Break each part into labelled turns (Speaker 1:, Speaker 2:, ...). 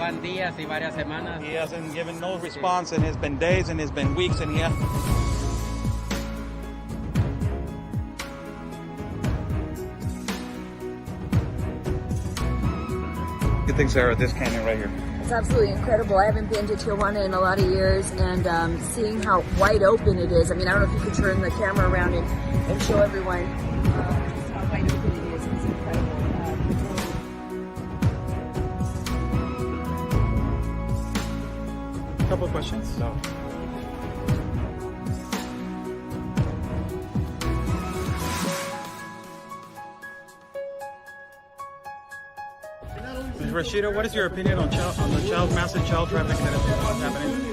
Speaker 1: van días y varias semanas.
Speaker 2: He hasn't given no response, and it's been days, and it's been weeks, and yeah. Good thing, Sarah, this canyon right here.
Speaker 3: It's absolutely incredible. I haven't been to Tijuana in a lot of years, and seeing how wide open it is. I mean, I don't know if you could turn the camera around and show everyone just how wide open it is. It's incredible.
Speaker 2: A couple of questions. So. Ms. Rashida, what is your opinion on the massive child trafficking that is happening?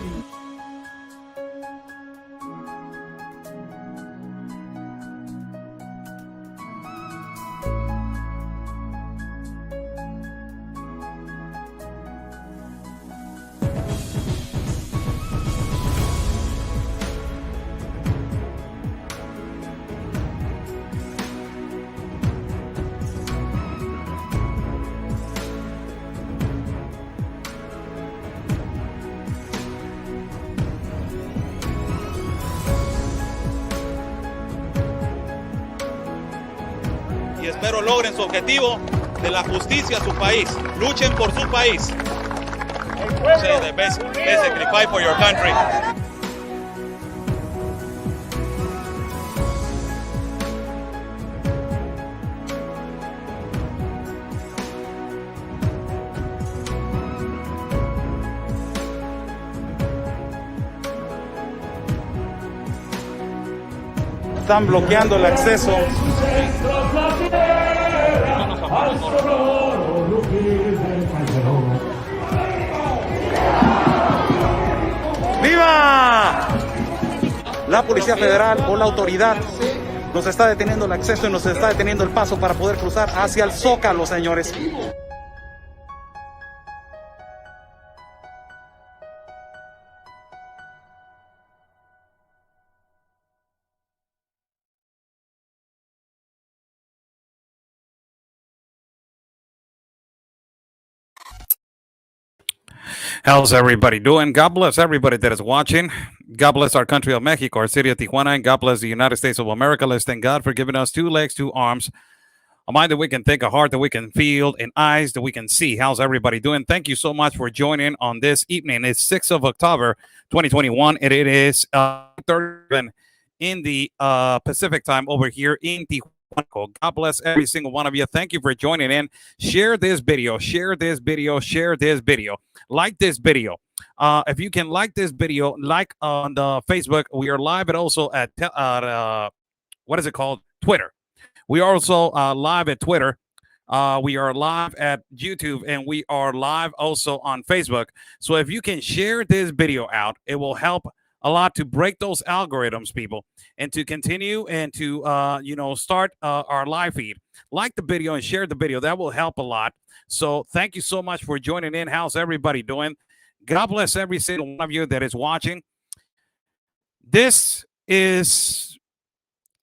Speaker 2: Y espero logren su objetivo de la justicia a su país. Luchen por su país. Say that basically fight for your country. Están bloqueando el acceso. ¡Viva! La Policía Federal o la autoridad nos está deteniendo el acceso y nos está deteniendo el paso para poder cruzar hacia el Zócalo, señores.
Speaker 4: How's everybody doing? God bless everybody that is watching. God bless our country of Mexico, our city of Tijuana, and God bless the United States of America. Let's thank God for giving us 2 legs, 2 arms, a mind that we can think, a heart that we can feel, and eyes that we can see. How's everybody doing? Thank you so much for joining on this evening. It's 6th of October, 2021, and it is 37 in the Pacific time over here in Tijuana. God bless every single one of you. Thank you for joining in. Share this video. Share this video. Share this video. Like this video. If you can like this video, like on the Facebook. We are live and also at what is it called? Twitter. We are also live at Twitter. We are live at YouTube, and we are live also on Facebook. So if you can share this video out, it will help a lot to break those algorithms, people, and to continue and to start our live feed. Like the video and share the video. That will help a lot. So thank you so much for joining in. How's everybody doing? God bless every single one of you that is watching. This is,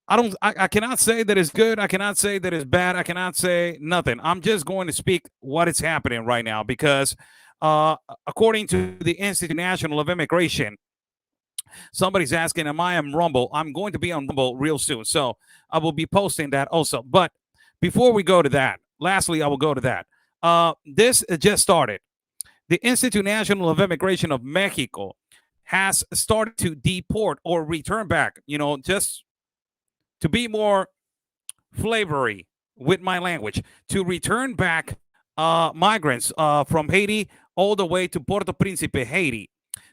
Speaker 4: I cannot say that it's good. I cannot say that it's bad. I cannot say nothing. I'm just going to speak what is happening right now because according to the Institute National of Immigration, somebody's asking, am I on Rumble? I'm going to be on Rumble real soon. So I will be posting that also. But before we go to that, lastly, I will go to that. This just started. The Institute National of Immigration of Mexico has started to deport or return back, just to be more flavory with my language, to return back migrants from Haiti all the way to Puerto Príncipe, Haiti.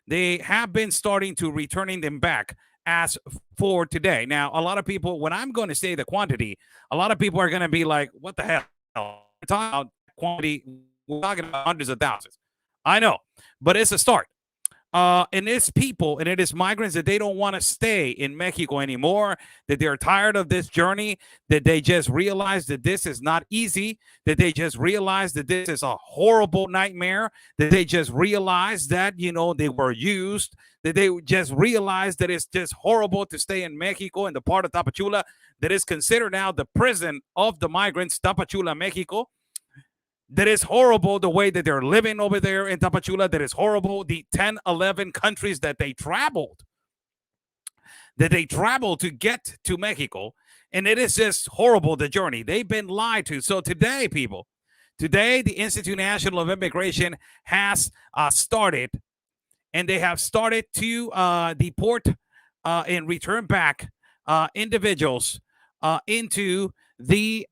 Speaker 4: They have been starting to returning them back as for today. Now, a lot of people, when I'm going to say the quantity, a lot of people are going to be like, what the hell? We're talking about quantity. We're talking about hundreds of thousands. I know, but it's a start. And it's people and it is migrants that they don't want to stay in Mexico anymore, that they're tired of this journey, that they just realize that this is not easy, that they just realize that this is a horrible nightmare, that they just realize that, they were used, that they just realize that it's just horrible to stay in Mexico, in the part of Tapachula that is considered now the prison of the migrants, Tapachula, Mexico. That is horrible the way that they're living over there in Tapachula. That is horrible. The 10, 11 countries that they traveled to get to Mexico. And it is just horrible, the journey. They've been lied to. So today, people, today the Institute National of Immigration has started, and they have started to deport and return back individuals into the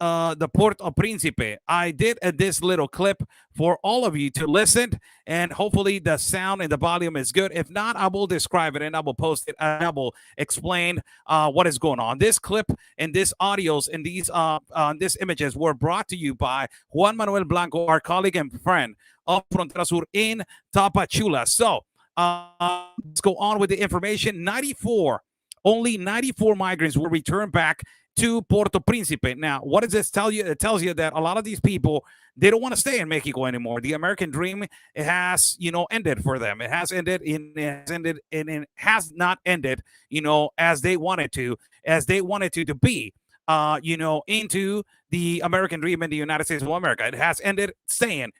Speaker 4: Port of Príncipe. I did this little clip for all of you to listen, and hopefully the sound and the volume is good. If not, I will describe it and I will post it and I will explain what is going on. This clip and this audios and these images were brought to you by Juan Manuel Blanco, our colleague and friend of Frontera Sur in Tapachula. So let's go on with the information. Only 94 migrants were returned back to Puerto Príncipe. Now, what does this tell you? It tells you that a lot of these people, they don't want to stay in Mexico anymore. The American dream, it has, ended for them. It has ended, and it has not ended, as they wanted to be, into the American dream in the United States of America. It has ended staying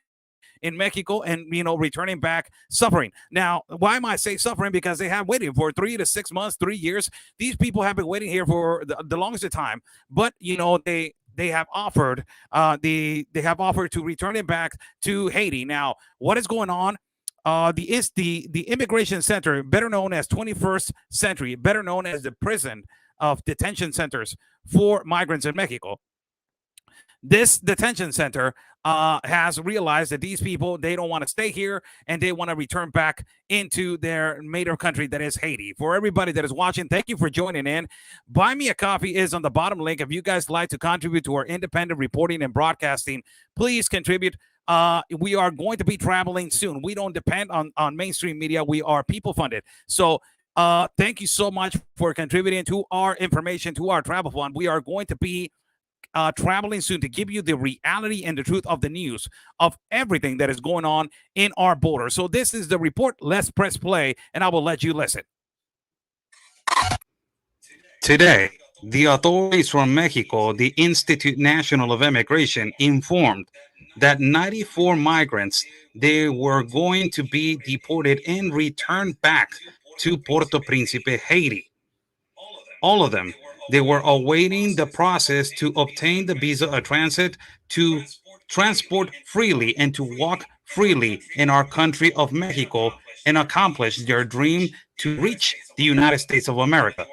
Speaker 4: in Mexico and, returning back suffering. Now, why am I say suffering? Because they have waited for 3 to 6 months, 3 years. These people have been waiting here for the longest of time. But, they have offered to return it back to Haiti. Now, what is going on? The immigration center, better known as 21st Century, better known as the prison of detention centers for migrants in Mexico. This detention center has realized that these people, they don't want to stay here and they want to return back into their native country, that is Haiti. For everybody that is watching, thank you for joining in. Buy Me a Coffee is on the bottom link. If you guys like to contribute to our independent reporting and broadcasting, please contribute. We are going to be traveling soon. We don't depend on mainstream media. We are people funded. So thank you so much for contributing to our information, to our travel fund. We are going to be traveling soon to give you the reality and the truth of the news of everything that is going on in our border. So this is the report. Let's press play and I will let you listen. Today, the authorities from Mexico, the Institute National of Immigration, informed that 94 migrants, they were going to be deported and returned back to Puerto Príncipe, Haiti. All of them. They were awaiting the process to obtain the visa of transit to transport freely and to walk freely in our country of Mexico and accomplish their dream to reach the United States of America.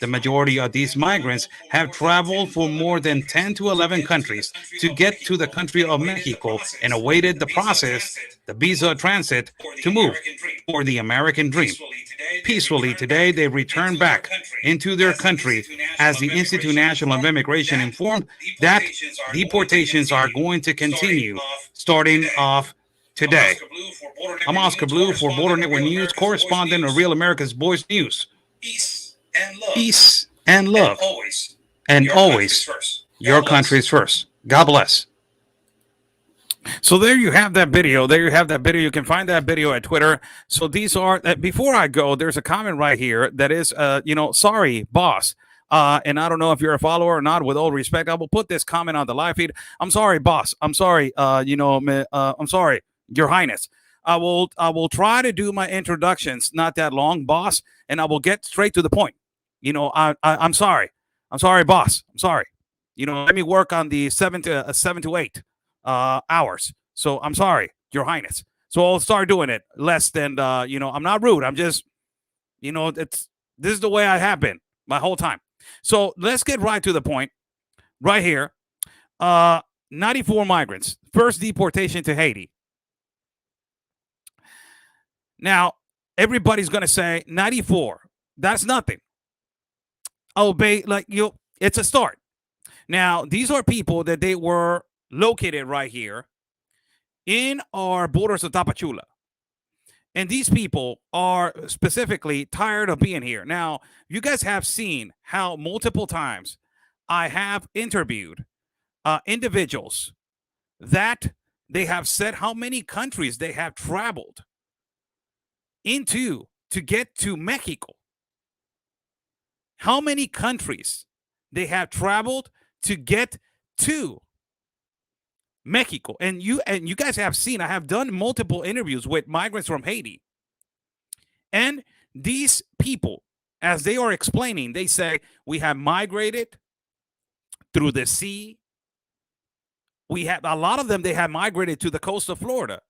Speaker 4: The majority of these migrants have traveled for more than 10 to 11 countries to get to the country of Mexico and awaited the process, the visa of transit, to move for the American dream. Peacefully today, they returned back into their country as the Institute National of Immigration informed that deportations are going to continue starting off today. I'm Oscar Blue for Border Network News, correspondent of Real America's Voice News. Peace and love. And always your country's first. God bless. So there you have that video. You can find that video at Twitter. So these are, before I go, there's a comment right here that is, sorry, boss. And I don't know if you're a follower or not. With all respect, I will put this comment on the live feed. I'm sorry, boss. I'm sorry. I'm sorry, Your Highness. I will try to do my introductions not that long, boss, and I will get straight to the point. I'm sorry. I'm sorry, boss. I'm sorry. Let me work on the 7 to 8 hours. So I'm sorry, Your Highness. So I'll start doing it less than I'm not rude. I'm just this is the way I have been my whole time. So let's get right to the point right here. 94 migrants, first deportation to Haiti. Now everybody's gonna say 94, that's nothing. It's a start. Now these are people that they were located right here in our borders of Tapachula. And these people are specifically tired of being here. Now, you guys have seen how multiple times I have interviewed individuals that they have said how many countries they have traveled into to get to Mexico. How many countries they have traveled to get to Mexico. And you guys have seen, I have done multiple interviews with migrants from Haiti. And these people, as they are explaining, they say, we have migrated through the sea. We have a lot of them, they have migrated to the coast of Florida.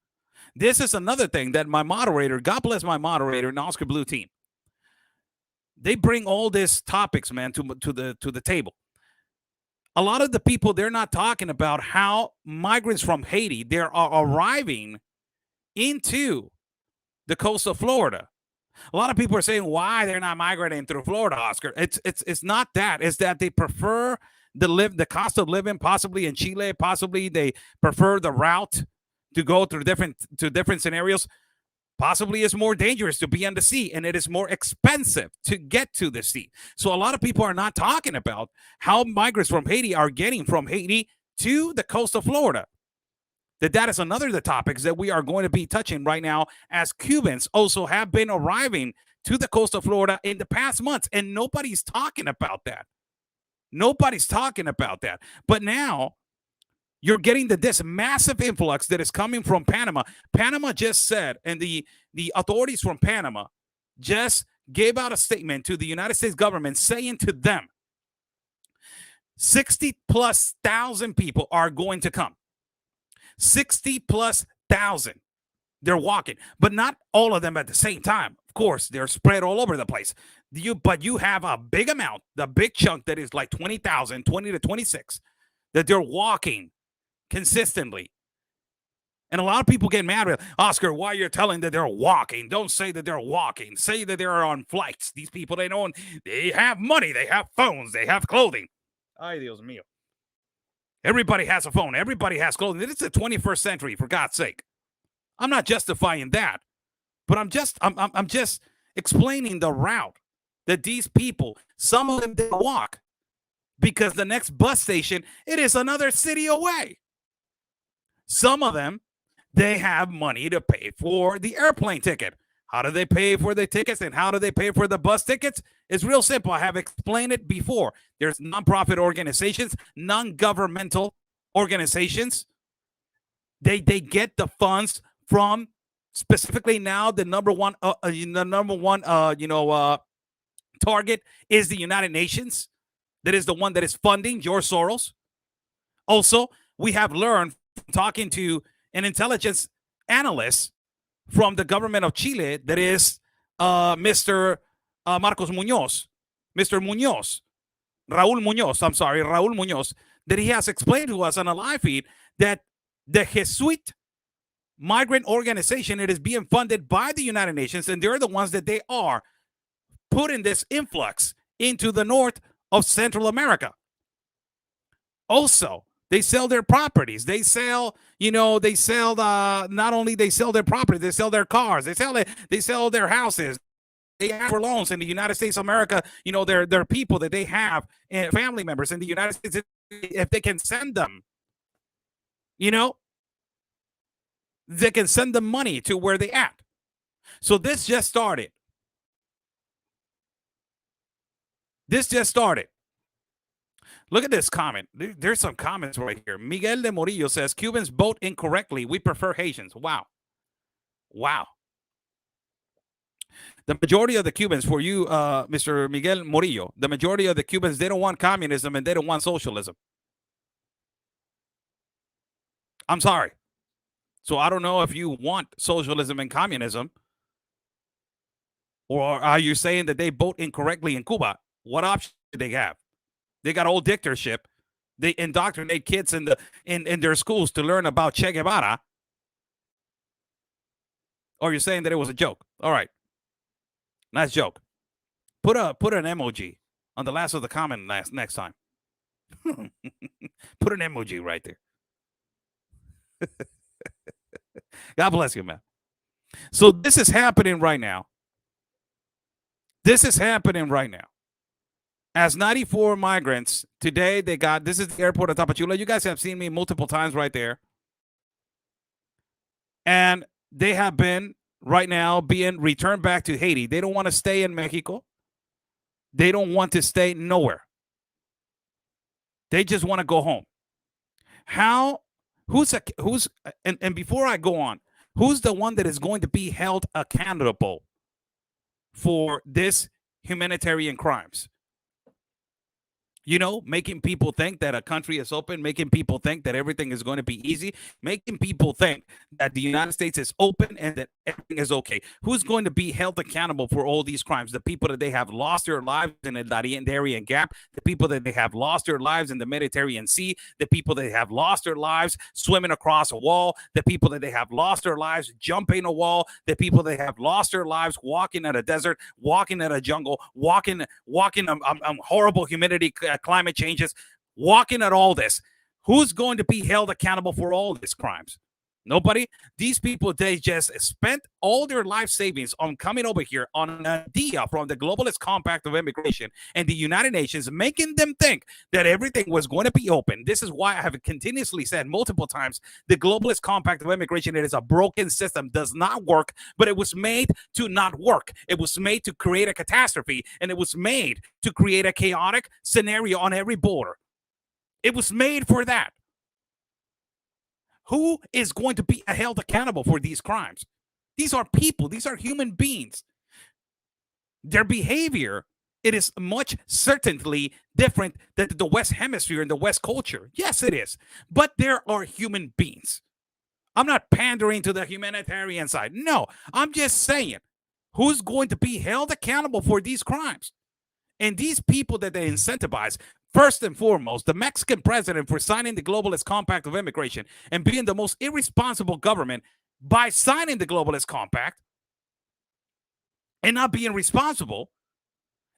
Speaker 4: This is another thing that my moderator, God bless my moderator and Oscar Blue team, they bring all these topics, man, to the table. A lot of the people, they're not talking about how migrants from Haiti, they are arriving into the coast of Florida. A lot of people are saying why they're not migrating through Florida, Oscar. It's not that. It's that they prefer the cost of living, possibly in Chile, possibly they prefer the route to go through different scenarios. Possibly it's more dangerous to be on the sea, and it is more expensive to get to the sea. So a lot of people are not talking about how migrants from Haiti are getting from Haiti to the coast of Florida. That is another of the topics that we are going to be touching right now, as Cubans also have been arriving to the coast of Florida in the past months, and nobody's talking about that. Nobody's talking about that. But now you're getting this massive influx that is coming from Panama. Panama just said, and the authorities from Panama just gave out a statement to the United States government saying to them, 60,000+ people are going to come. 60,000+. They're walking, but not all of them at the same time. Of course, they're spread all over the place. But you have a big amount, the big chunk that is like 20,000, 20 to 26, that they're walking consistently. And a lot of people get mad at Oscar, why you're telling that they're walking. Don't say that they're walking. Say that they're on flights. These people, they have money, they have phones, they have clothing. Ay, Dios mío. Everybody has a phone. Everybody has clothing. It's the 21st century, for God's sake. I'm not justifying that, but I'm just explaining the route that these people, some of them, they walk because the next bus station, it is another city away. Some of them, they have money to pay for the airplane ticket. How do they pay for the tickets and how do they pay for the bus tickets? It's real simple. I have explained it before. There's nonprofit organizations, non-governmental organizations. They get the funds from specifically now the number one target is the United Nations. That is the one that is funding George Soros. Also, we have learned from talking to an intelligence analyst from the government of Chile, that is Mr. Marcos Munoz, Mr. Munoz, Raul Munoz, that he has explained to us on a live feed that the Jesuit migrant organization, it is being funded by the United Nations, and they're the ones that they are putting this influx into the north of Central America. Also, they sell their properties. They sell, not only they sell their property, they sell their cars. They sell their houses. They have for loans in the United States of America. They're people that they have and family members in the United States. If they can send them, they can send them money to where they at. So this just started. Look at this comment. There's some comments right here. Miguel de Morillo says, Cubans vote incorrectly. We prefer Haitians. Wow. The majority of the Cubans, for you, Mr. Miguel Morillo, the majority of the Cubans, they don't want communism and they don't want socialism. I'm sorry. So I don't know if you want socialism and communism, or are you saying that they vote incorrectly in Cuba? What option do they have? They got old dictatorship. They indoctrinate kids in their schools to learn about Che Guevara. Or you're saying that it was a joke. All right. Nice joke. Put an emoji on the last of the comment next time. Put an emoji right there. God bless you, man. So this is happening right now. As 94 migrants today, this is the airport of Tapachula. You guys have seen me multiple times right there. And they have been right now being returned back to Haiti. They don't want to stay in Mexico. They don't want to stay nowhere. They just want to go home. How and before I go on, who's the one that is going to be held accountable for this humanitarian crimes? You know, making people think that a country is open, making people think that everything is going to be easy, making people think that the United States is open and that everything is okay. Who's going to be held accountable for all these crimes? The people that they have lost their lives in the Darien Gap, the people that they have lost their lives in the Mediterranean Sea, the people that have lost their lives swimming across a wall, the people that they have lost their lives jumping a wall, the people that have lost their lives walking at a desert, walking at a jungle, walking horrible humidity, climate changes, walking at all this. Who's going to be held accountable for all these crimes? Nobody. These people, they just spent all their life savings on coming over here on an idea from the globalist compact of immigration and the United Nations, making them think that everything was going to be open. This is why I have continuously said multiple times, the globalist compact of immigration, it is a broken system, does not work, but it was made to not work. It was made to create a catastrophe, and it was made to create a chaotic scenario on every border. It was made for that. Who is going to be held accountable for these crimes? These are people. These are human beings. Their behavior, it is much certainly different than the West Hemisphere and the West culture. Yes, it is. But there are human beings. I'm not pandering to the humanitarian side. No, I'm just saying, who's going to be held accountable for these crimes? And these people that they incentivize, first and foremost, the Mexican president for signing the globalist compact of immigration and being the most irresponsible government by signing the globalist compact and not being responsible,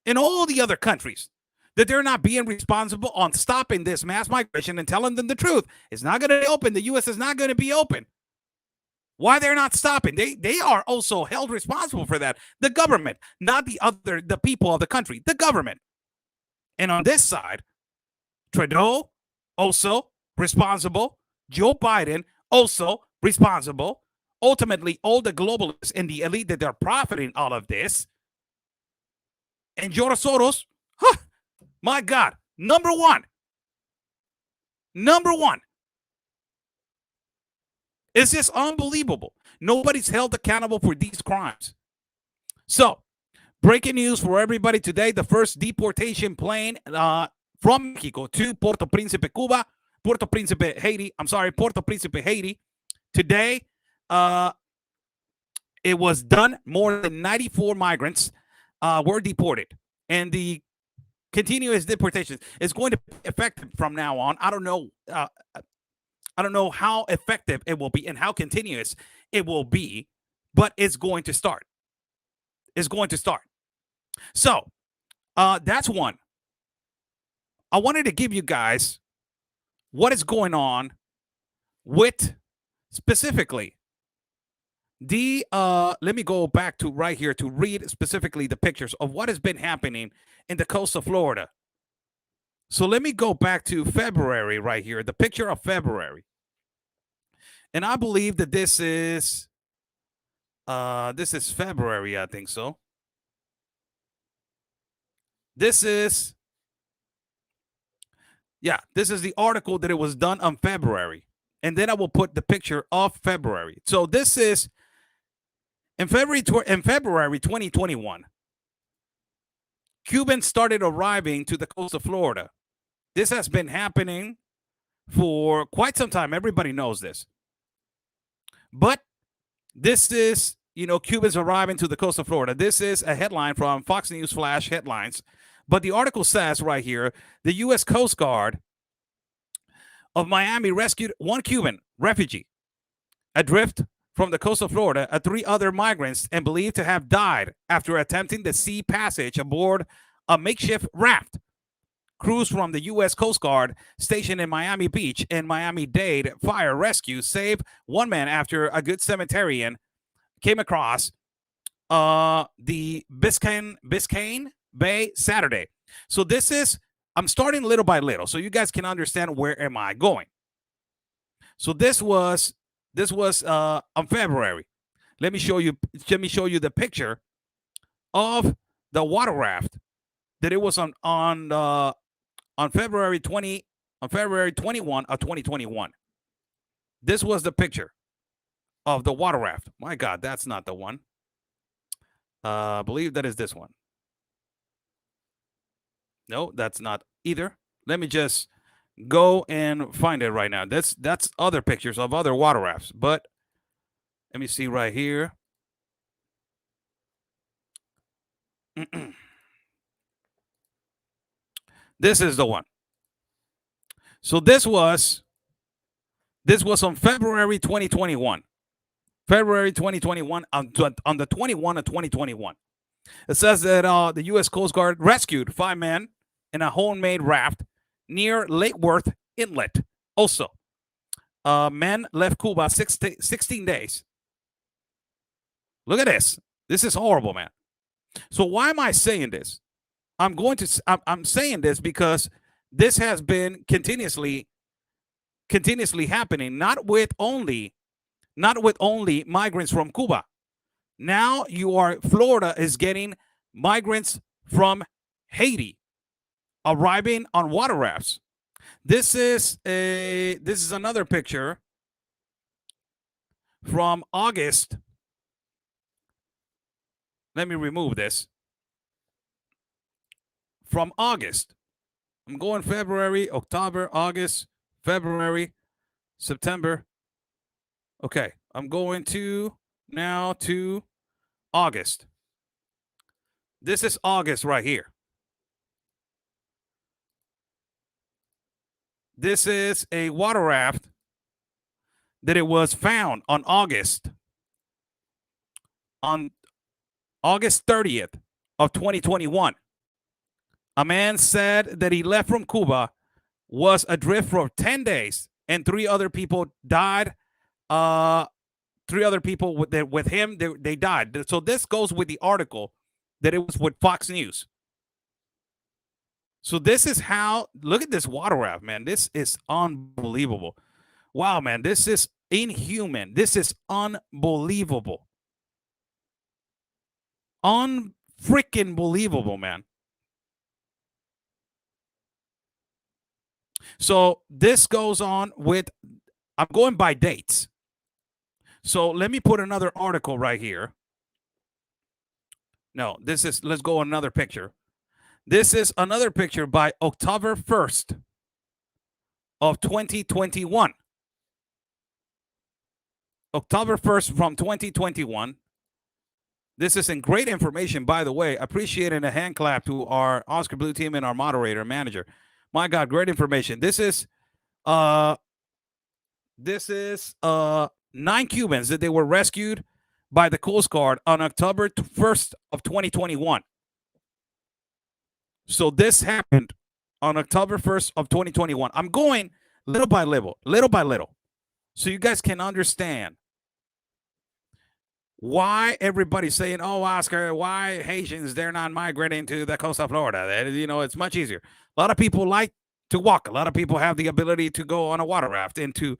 Speaker 4: in all the other countries that they're not being responsible on stopping this mass migration and telling them the truth. It's not going to be open. The U.S. is not going to be open. Why they're not stopping? They are also held responsible for that. The government, not the people of the country, the government. And on this side, Trudeau, also responsible. Joe Biden, also responsible. Ultimately, all the globalists and the elite that they're profiting out of this. And George Soros, my God, number one. Number one. It's just unbelievable. Nobody's held accountable for these crimes. So, breaking news for everybody today. The first deportation plane from Mexico to Puerto Príncipe, Haiti. Today, it was done. More than 94 migrants were deported. And the continuous deportation is going to be effective from now on. I don't know how effective it will be and how continuous it will be, but it's going to start. It's going to start. So, that's one. I wanted to give you guys what is going on with specifically the, let me go back to right here to read specifically the pictures of what has been happening in the coast of Florida. So let me go back to February right here, the picture of February. And I believe that this is February, I think so. This is the article that it was done on February. And then I will put the picture of February. So this is in February 2021. Cubans started arriving to the coast of Florida. This has been happening for quite some time. Everybody knows this. But this is, Cubans arriving to the coast of Florida. This is a headline from Fox News Flash Headlines. But the article says right here, the U.S. Coast Guard of Miami rescued one Cuban refugee adrift from the coast of Florida, and 3 other migrants and believed to have died after attempting the sea passage aboard a makeshift raft. Crews from the U.S. Coast Guard stationed in Miami Beach and Miami-Dade Fire Rescue saved one man after a Good Samaritan came across the Biscayne Bay Saturday. So this is, I'm starting little by little so you guys can understand where am I going. So this was on February. Let me show you the picture of the water raft that it was on February 21 of 2021. This was the picture of the water raft. My God, that's not the one. I believe that is this one. No, that's not either. Let me just go and find it right now. That's other pictures of other water rafts. But let me see right here. This is the one. So this was on February 2021. February 2021 on the 21 of 2021. It says that the U.S. Coast Guard rescued 5 men in a homemade raft near Lake Worth Inlet. Also, men left Cuba 16 days. Look at this. This is horrible, man. So why am I saying this? I'm saying this because this has been continuously happening, not with only migrants from Cuba. Now Florida is getting migrants from Haiti arriving on water rafts. This is another picture from August. Let me remove this. From August. I'm going February, October, August, February, September. Okay, I'm going to August. This is August right here. This is a water raft that it was found on August 30th of 2021. A man said that he left from Cuba, was adrift for 10 days, and 3 other people died. 3 other people with him, they died. So this goes with the article that it was with Fox News. So this is how, look at this water raft, man. This is unbelievable. Wow, man, this is inhuman. This is unbelievable. Unfreaking believable, man. So this goes on with, I'm going by dates. So let me put another article right here. No, let's go another picture. This is another picture by October 1st of 2021. October 1st from 2021. This is in great information, by the way. Appreciating a hand clap to our Oscar Blue team and our moderator, manager. My God, great information. This is 9 Cubans that they were rescued by the Coast Guard on October 1st of 2021. So this happened on October 1st of 2021. I'm going little by little, so you guys can understand why everybody's saying, oh, Oscar, why Haitians, they're not migrating to the coast of Florida. It's much easier. A lot of people like to walk. A lot of people have the ability to go on a water raft and to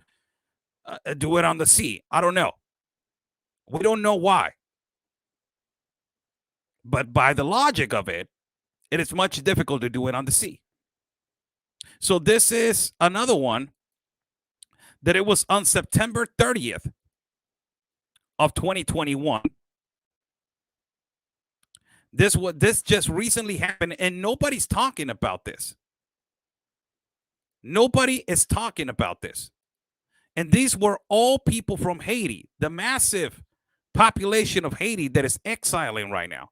Speaker 4: do it on the sea. I don't know. We don't know why. But by the logic of it, it is much difficult to do it on the sea. So this is another one that it was on September 30th of 2021. This just recently happened, and nobody's talking about this. Nobody is talking about this. And these were all people from Haiti, the massive population of Haiti that is exiling right now.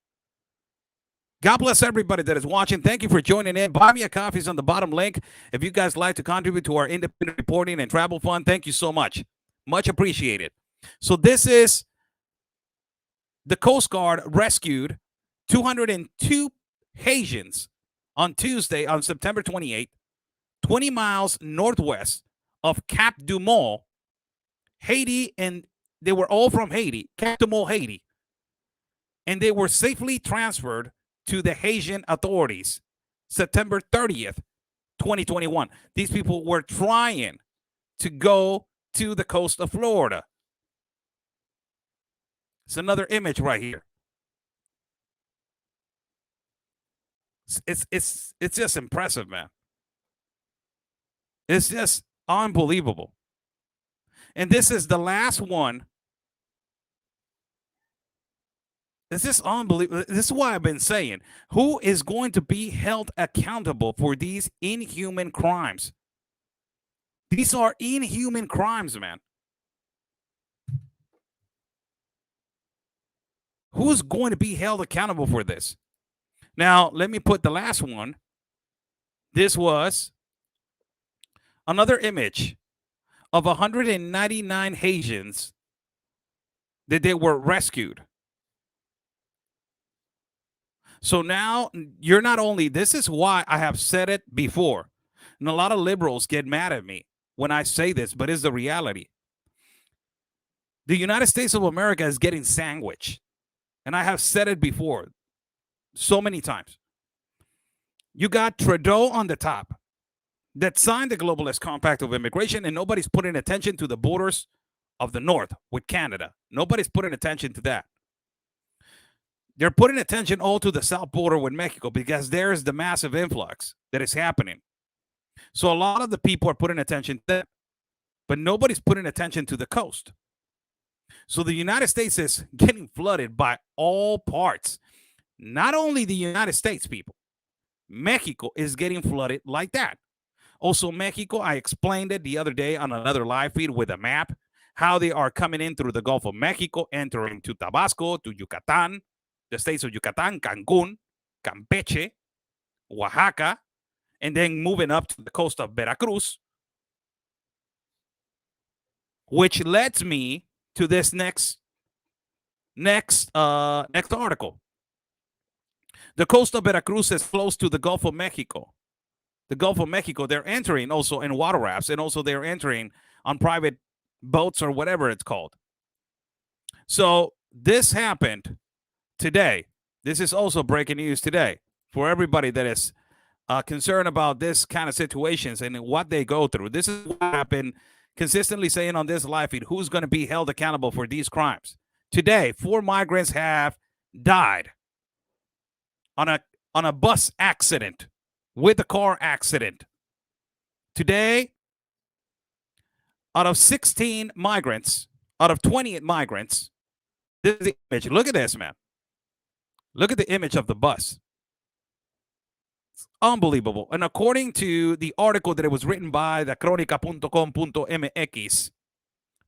Speaker 4: God bless everybody that is watching. Thank you for joining in. Buy me a coffee is on the bottom link. If you guys like to contribute to our independent reporting and travel fund, thank you so much. Much appreciated. So this is the Coast Guard rescued 202 Haitians on Tuesday, on September 28th, 20 miles northwest of Cap du Mont, Haiti, and they were all from Haiti, Cap du Mont, Haiti. And they were safely transferred to the Haitian authorities September 30th, 2021. These people were trying to go to the coast of Florida. It's another image right here. It's just impressive, man. It's just unbelievable. And this is the last one. This is unbelievable. This is why I've been saying, who is going to be held accountable for these inhuman crimes? These are inhuman crimes, man. Who's going to be held accountable for this? Now, let me put the last one. This was another image of 199 Haitians that they were rescued. So now you're not only, this is why I have said it before, and a lot of liberals get mad at me when I say this, but it's the reality. The United States of America is getting sandwiched, and I have said it before so many times. You got Trudeau on the top that signed the Globalist Compact of Immigration, and nobody's putting attention to the borders of the North with Canada. Nobody's putting attention to that. They're putting attention all to the south border with Mexico because there's the massive influx that is happening. So a lot of the people are putting attention to that, but nobody's putting attention to the coast. So the United States is getting flooded by all parts. Not only the United States, people. Mexico is getting flooded like that. Also, Mexico, I explained it the other day on another live feed with a map, how they are coming in through the Gulf of Mexico, entering to Tabasco, to Yucatan, the states of Yucatan, Cancun, Campeche, Oaxaca, and then moving up to the coast of Veracruz, which leads me to this next article. The coast of Veracruz is close to the Gulf of Mexico. The Gulf of Mexico, they're entering also in water rafts, and also they're entering on private boats or whatever it's called. So this happened today. This is also breaking news today for everybody that is concerned about this kind of situations and what they go through. This is what I've been consistently saying on this live feed. Who's going to be held accountable for these crimes? Today, 4 migrants have died on a bus accident, with a car accident. Today, out of 16 migrants, out of 28 migrants, this is the image. Look at this, man. Look at the image of the bus. It's unbelievable. And according to the article that it was written by the cronica.com.mx,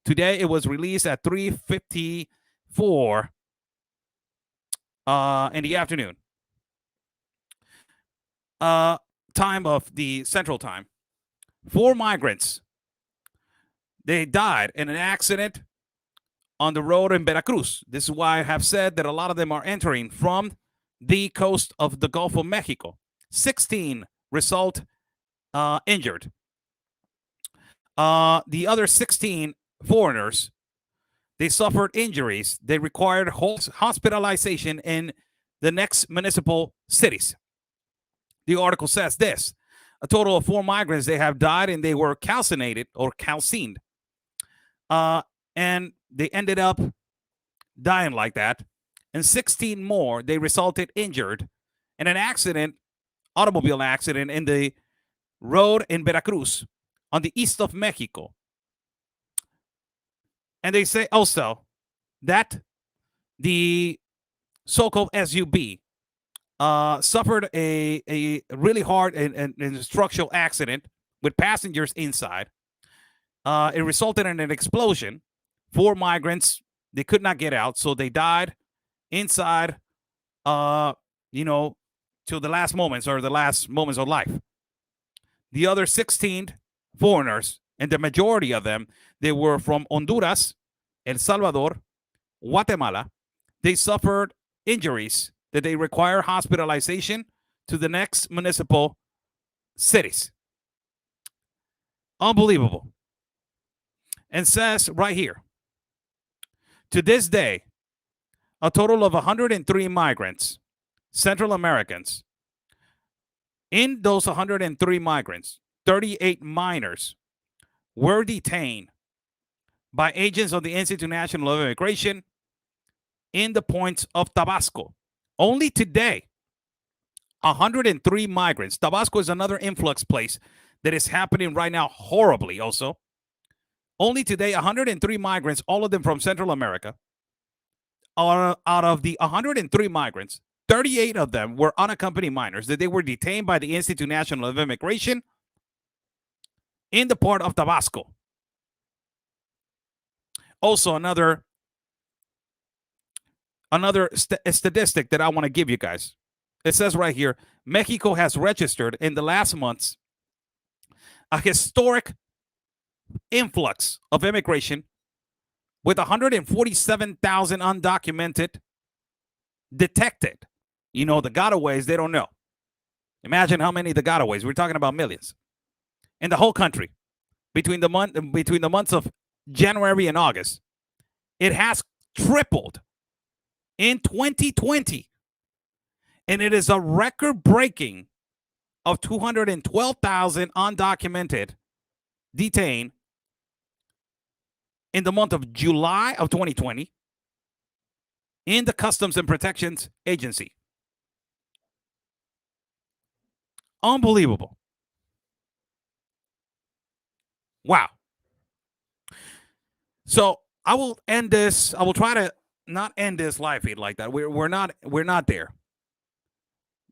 Speaker 4: today it was released at 3:54 in the afternoon. Time of the Central Time. 4 migrants, they died in an accident on the road in Veracruz. This is why I have said that a lot of them are entering from the coast of the Gulf of Mexico. 16 result injured. The other 16 foreigners, they suffered injuries. They required hospitalization in the next municipal cities. The article says this: a total of 4 migrants, they have died and they were calcined. And they ended up dying like that. And 16 more, they resulted injured in an accident, automobile accident in the road in Veracruz on the east of Mexico. And they say also that the so-called SUV suffered a really hard and structural accident with passengers inside. It resulted in an explosion. 4 migrants, they could not get out, so they died inside, till the last moments or the last moments of life. The other 16 foreigners, and the majority of them, they were from Honduras, El Salvador, Guatemala. They suffered injuries that they require hospitalization to the next municipal cities. Unbelievable. And says right here, to this day, a total of 103 migrants, Central Americans. In those 103 migrants, 38 minors were detained by agents of the Institute National of Immigration in the points of Tabasco. Only today, 103 migrants. Tabasco is another influx place that is happening right now horribly also. Only today, 103 migrants, all of them from Central America. Out of the 103 migrants, 38 of them were unaccompanied minors that they were detained by the Institute National of Immigration in the port of Tabasco. Also, another statistic that I want to give you guys. It says right here, Mexico has registered in the last months a historic influx of immigration with 147,000 undocumented detected. You know, the gotaways, they don't know. Imagine how many the gotaways. We're talking about millions in the whole country between the months of January and August. It has tripled in 2020, and it is a record-breaking of 212,000 undocumented detained in the month of July of 2020 in the Customs and Protections Agency. Unbelievable. Wow. So I will end this. I will try to not end this live feed like that. We're not there.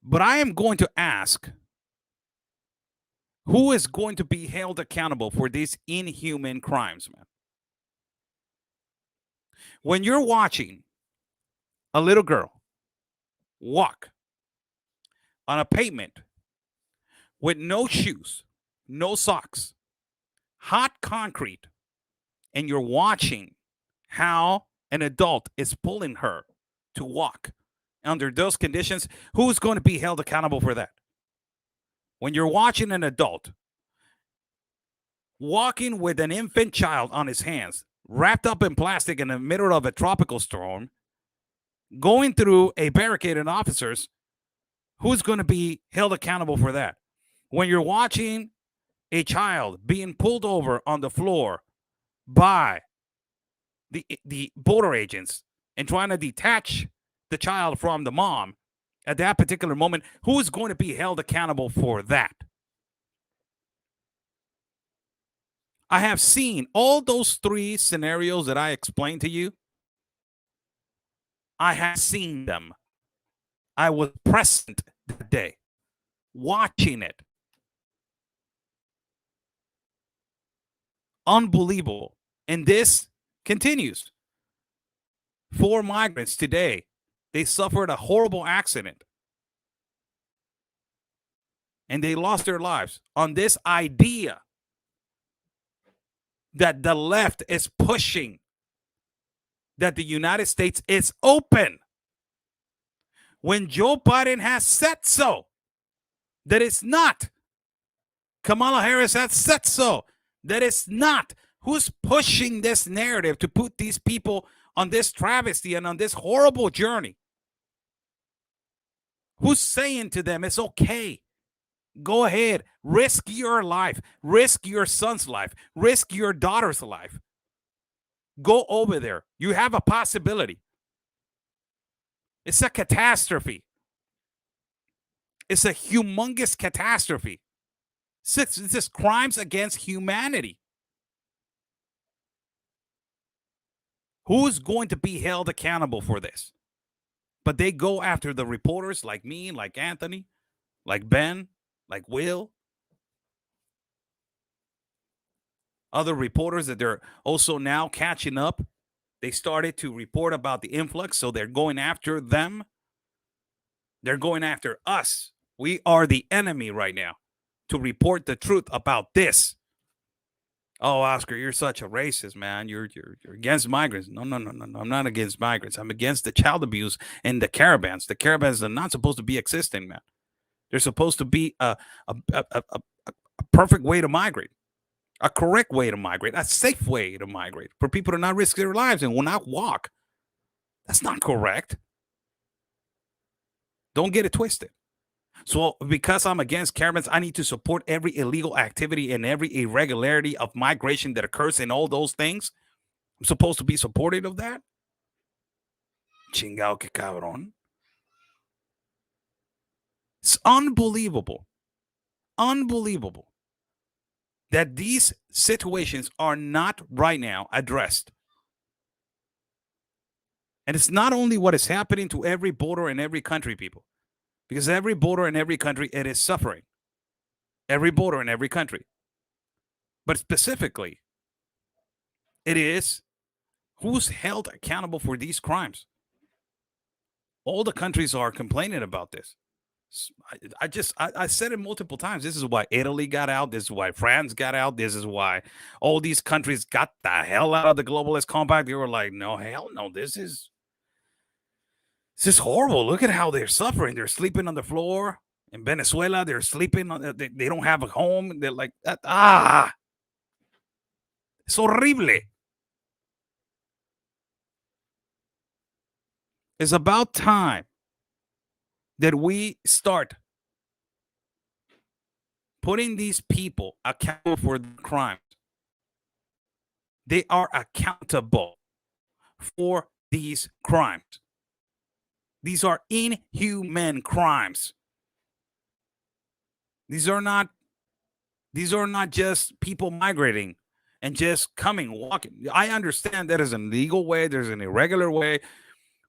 Speaker 4: But I am going to ask, who is going to be held accountable for these inhuman crimes, man? When you're watching a little girl walk on a pavement with no shoes, no socks, hot concrete, and you're watching how an adult is pulling her to walk under those conditions, who's going to be held accountable for that? When you're watching an adult walking with an infant child on his hands, wrapped up in plastic in the middle of a tropical storm, going through a barricade and officers, who's going to be held accountable for that? When you're watching a child being pulled over on the floor by the border agents and trying to detach the child from the mom at that particular moment, who is going to be held accountable for that? I have seen all those three scenarios that I explained to you. I have seen them. I was present that day, watching it. Unbelievable. And this continues. 4 migrants today, they suffered a horrible accident. And they lost their lives on this idea that the left is pushing, that the United States is open, when Joe Biden has said so, that it's not. Kamala Harris has said so, that it's not. Who's pushing this narrative to put these people on this travesty and on this horrible journey? Who's saying to them, it's okay? Go ahead, risk your life, risk your son's life, risk your daughter's life. Go over there. You have a possibility. It's a catastrophe. It's a humongous catastrophe. It's just crimes against humanity. Who's going to be held accountable for this? But they go after the reporters like me, like Anthony, like Ben, like Will. Other reporters that they're also now catching up. They started to report about the influx, so they're going after them. They're going after us. We are the enemy right now to report the truth about this. Oh, Oscar, you're such a racist, man. You're against migrants. No. I'm not against migrants. I'm against the child abuse and the caravans. The caravans are not supposed to be existing, man. They're supposed to be a perfect way to migrate, a correct way to migrate, a safe way to migrate for people to not risk their lives and will not walk. That's not correct. Don't get it twisted. So because I'm against caravans, I need to support every illegal activity and every irregularity of migration that occurs in all those things. I'm supposed to be supportive of that? Chingao que cabrón. It's unbelievable. Unbelievable. that these situations are not right now addressed. And it's not only what is happening to every border in every country, people, because every border in every country, it is suffering. Every border in every country. But specifically, it is who's held accountable for these crimes. All the countries are complaining about this. I said it multiple times. This is why Italy got out. This is why France got out. This is why all these countries got the hell out of the globalist compact. They were like, no, hell no, this is horrible. Look at how they're suffering. They're sleeping on the floor. In Venezuela, they're sleeping on, they don't have a home. They're like, it's horrible. It's about time that we start putting these people accountable for the crimes. They are accountable for these crimes. These are inhuman crimes. These are not just people migrating and just coming, walking. I understand that is an illegal way. There's an irregular way.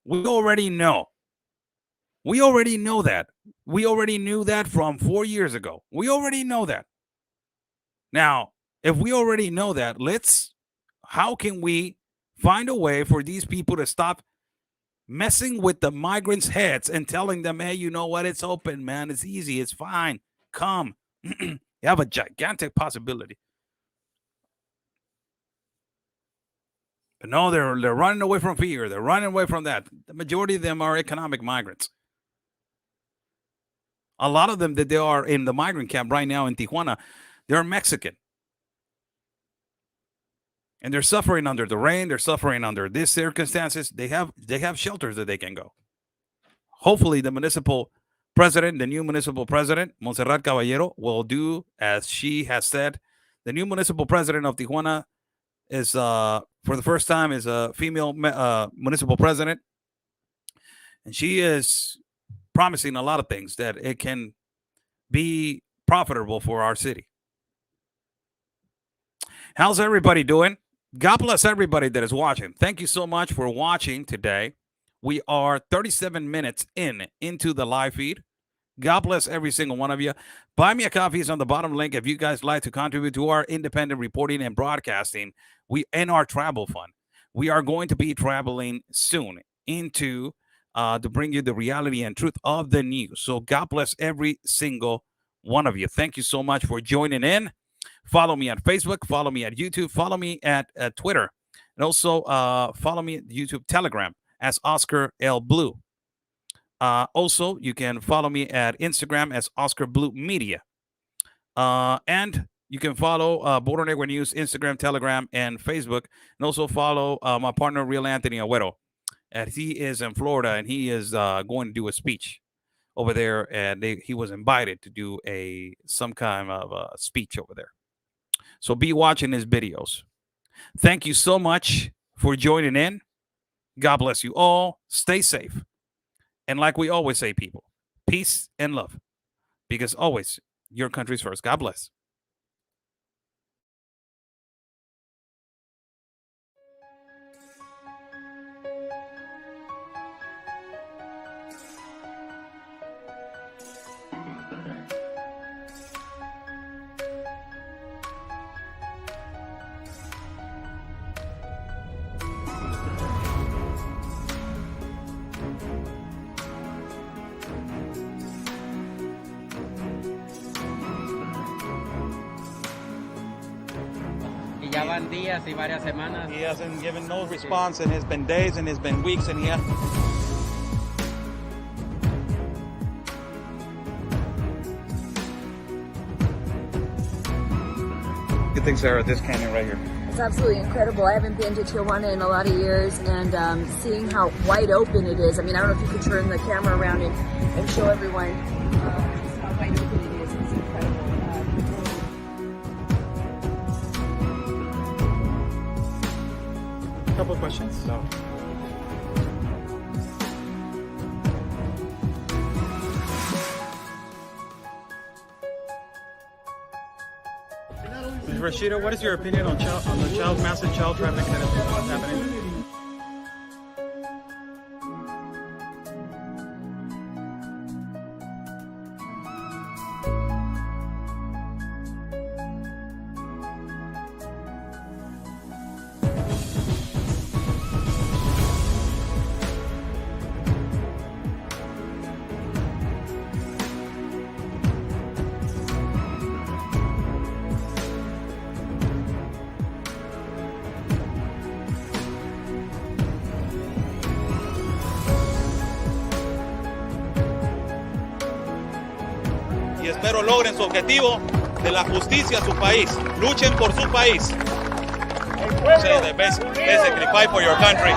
Speaker 4: We already know. We already know that. We already knew that from 4 years ago. We already know that. Now, if we already know that, how can we find a way for these people to stop messing with the migrants' heads and telling them, hey, you know what? It's open, man. It's easy. It's fine. Come. You have a gigantic possibility. But no, they're running away from fear. They're running away from that. The majority of them are economic migrants. A lot of them that they are in the migrant camp right now in Tijuana, they're Mexican. And they're suffering under the rain. They're suffering under these circumstances. They have shelters that they can go. Hopefully, the municipal president, the new municipal president, Montserrat Caballero, will do as she has said. The new municipal president of Tijuana is, for the first time, is a female municipal president. And she is promising a lot of things that it can be profitable for our city. How's everybody doing? God bless everybody that is watching. Thank you so much for watching today. We are 37 minutes into the live feed. God bless every single one of you. Buy me a coffee is on the bottom link if you guys like to contribute to our independent reporting and broadcasting. And our travel fund. We are going to be traveling soon into to bring you the reality and truth of the news. So God bless every single one of you. Thank you so much for joining in. Follow me on Facebook. Follow me at YouTube. Follow me at Twitter. And also follow me at YouTube Telegram as Oscar L. Blue. Also, you can follow me at Instagram as Oscar Blue Media. And you can follow Border Negro News, Instagram, Telegram, and Facebook. And also follow my partner, Real Anthony Agüero. And he is in Florida, and he is going to do a speech over there. And he was invited to do some kind of a speech over there. So be watching his videos. Thank you so much for joining in. God bless you all. Stay safe. And like we always say, people, peace and love. Because always, your country's first. God bless.
Speaker 1: Ya van días y varias semanas.
Speaker 2: He hasn't given no response, and it's been days and it's been weeks, and he has. What do you think, Sarah, this canyon right here?
Speaker 3: It's absolutely incredible. I haven't been to Tijuana in a lot of years, and seeing how wide open it is. I mean, I don't know if you could turn the camera around and show everyone just how wide open it is. It's incredible.
Speaker 2: A couple of questions. So.
Speaker 5: Not only Rashida, what is your opinion on the massive child trafficking that is happening?
Speaker 2: Y espero logren su objetivo de la justicia a su país. Luchen por su país. Say the best, basically fight for your country.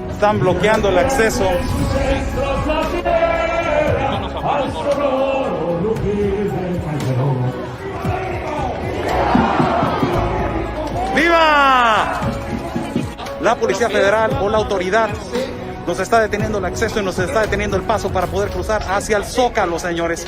Speaker 5: Están bloqueando el acceso. ¡Viva! La Policía Federal o la autoridad nos está deteniendo el acceso y nos está deteniendo el paso para poder cruzar hacia el Zócalo, señores.